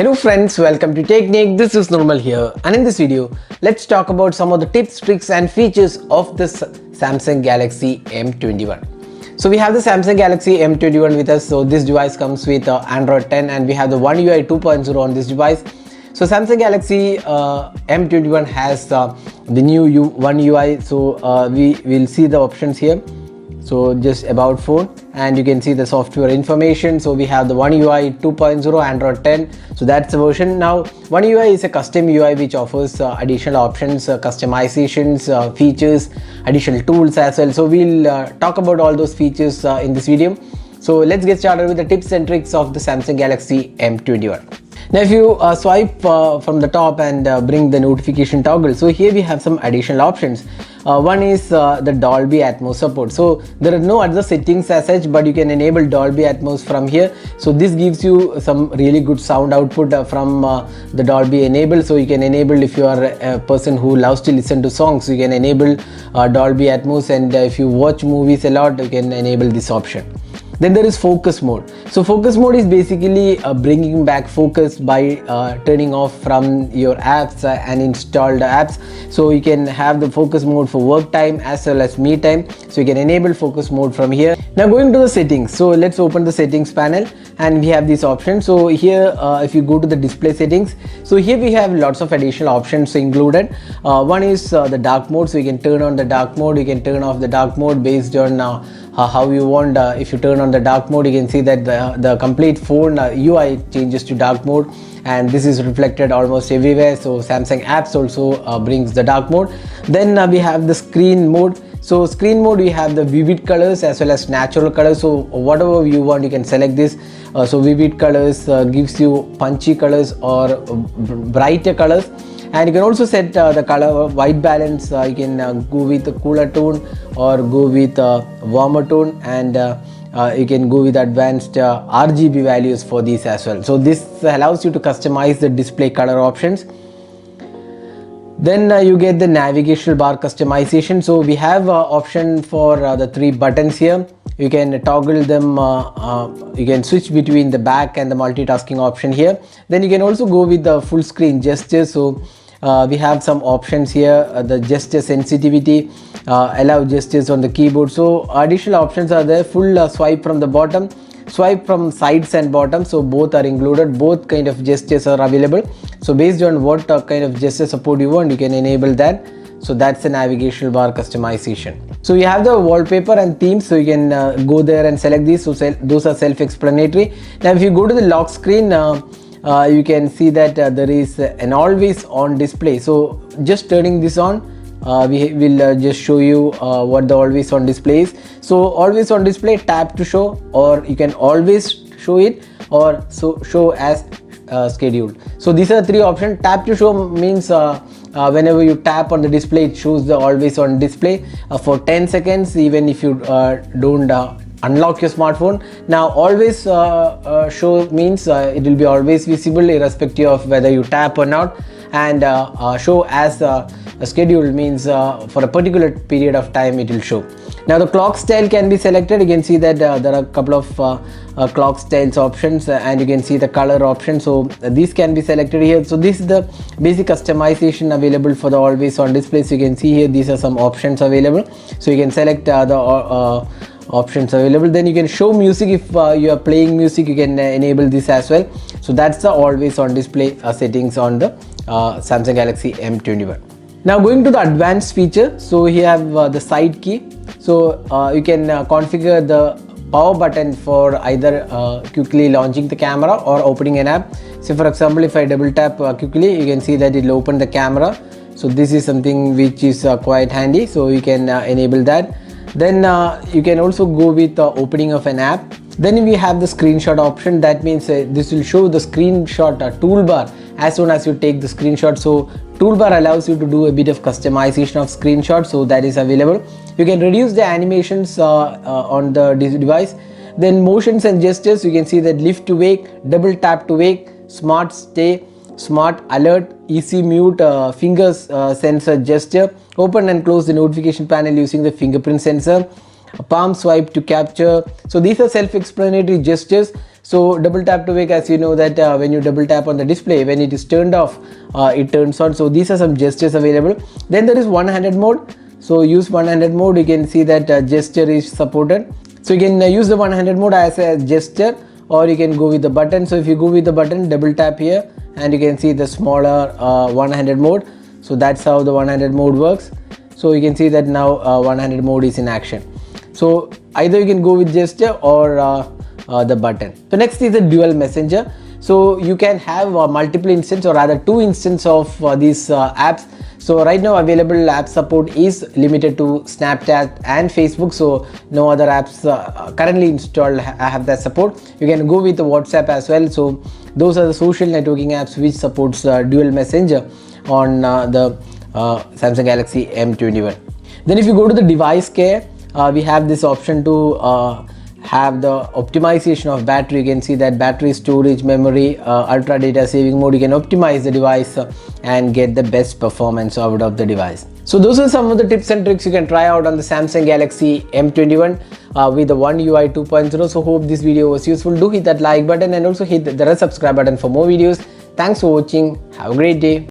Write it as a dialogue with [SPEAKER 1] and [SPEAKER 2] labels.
[SPEAKER 1] Hello friends, welcome to Technique. This is Normal here, and in this video let's talk about some of the tips, tricks and features of this Samsung Galaxy M21. So we have the Samsung Galaxy M21 with us. So this device comes with Android 10 and we have the OneUI 2.0 on this device. So Samsung Galaxy M21 has the new OneUI. So we will see the options here. So just about phone, and you can see the software information. So we have the OneUI 2.0 Android 10. So that's the version. Now OneUI is a custom UI which offers additional options, customizations, features, additional tools as well. So we'll talk about all those features in this video. So let's get started with the tips and tricks of the Samsung Galaxy M21. Now if you swipe from the top and bring the notification toggle, so here we have some additional options. One is the Dolby Atmos support. So there are no other settings as such, but you can enable Dolby Atmos from here. So this gives you some really good sound output from the Dolby enable. So you can enable, if you are a person who loves to listen to songs, you can enable Dolby Atmos, and if you watch movies a lot, you can enable this option. Then there is focus mode. So focus mode is basically bringing back focus by turning off from your apps and installed apps. So you can have the focus mode for work time as well as me time. So you can enable focus mode from here. Now going to the settings. So let's open the settings panel and we have these options. So here if you go to the display settings, so here we have lots of additional options included. One is the dark mode. So you can turn on the dark mode, you can turn off the dark mode based on how you want. If you turn on the dark mode, you can see that the complete phone UI changes to dark mode, and this is reflected almost everywhere. So Samsung apps also brings the dark mode. Then we have the screen mode. So screen mode, we have the vivid colors as well as natural colors. So whatever you want, you can select this. So vivid colors gives you punchy colors or brighter colors. And you can also set the color white balance. You can go with a cooler tone or go with a warmer tone, and you can go with advanced RGB values for these as well. So this allows you to customize the display color options. Then you get the navigational bar customization. So we have option for the 3 buttons here. You can toggle them, you can switch between the back and the multitasking option here. Then you can also go with the full screen gestures. So we have some options here, the gesture sensitivity, allow gestures on the keyboard. So additional options are there. Full swipe from the bottom, swipe from sides and bottom, so both are included. Both kind of gestures are available. So based on what kind of gesture support you want, you can enable that. So that's the navigational bar customization. So you have the wallpaper and themes, so you can go there and select these. So those are self-explanatory. Now if you go to the lock screen, you can see that there is an always on display. So just turning this on, we will just show you what the always on display is. So always on display, tap to show, or you can always show it, or show as scheduled. So these are 3 options. Tap to show means whenever you tap on the display, it shows the always on display for 10 seconds, even if you don't unlock your smartphone. Now always show means it will be always visible irrespective of whether you tap or not. And show as a schedule means for a particular period of time it will show. Now the clock style can be selected. You can see that there are a couple of clock styles options, and you can see the color option. So these can be selected here. So this is the basic customization available for the always on display. So you can see here these are some options available. So you can select the options available. Then you can show music. If you are playing music, you can enable this as well. So that's the always on display settings on the Samsung Galaxy M21. Now going to the advanced feature. So here have the side key. So you can configure the power button for either quickly launching the camera or opening an app. So for example, if I double tap quickly, you can see that it will open the camera. So this is something which is quite handy. So you can enable that. Then you can also go with the opening of an app. Then we have the screenshot option. That means this will show the screenshot toolbar as soon as you take the screenshot. So toolbar allows you to do a bit of customization of screenshot. So that is available. You can reduce the animations on the device. Then motions and gestures, you can see that lift to wake, double tap to wake, smart stay, smart alert, easy mute, fingers sensor gesture, open and close the notification panel using the fingerprint sensor, palm swipe to capture. So these are self-explanatory gestures. So double tap to wake, as you know that when you double tap on the display, when it is turned off, it turns on. So these are some gestures available. Then there is one-handed mode. So use one-handed mode, you can see that gesture is supported. So you can use the one-handed mode as a gesture, or you can go with the button. So if you go with the button, double tap here and you can see the smaller one-handed mode. So that's how the one-handed mode works. So you can see that now one-handed mode is in action. So either you can go with gesture or the button. So next is the dual messenger. So you can have multiple instance, or rather 2 instances of these apps. So right now available app support is limited to Snapchat and Facebook. So no other apps currently installed have that support. You can go with the WhatsApp as well. So those are the social networking apps which supports dual messenger on the Samsung Galaxy M21. Then if you go to the device care, we have this option to have the optimization of battery. You can see that battery, storage, memory, ultra data saving mode. You can optimize the device and get the best performance out of the device. So those are some of the tips and tricks you can try out on the Samsung Galaxy M21 with the OneUI 2.0. So hope this video was useful. Do hit that like button and also hit the red subscribe button for more videos. Thanks for watching. Have a great day.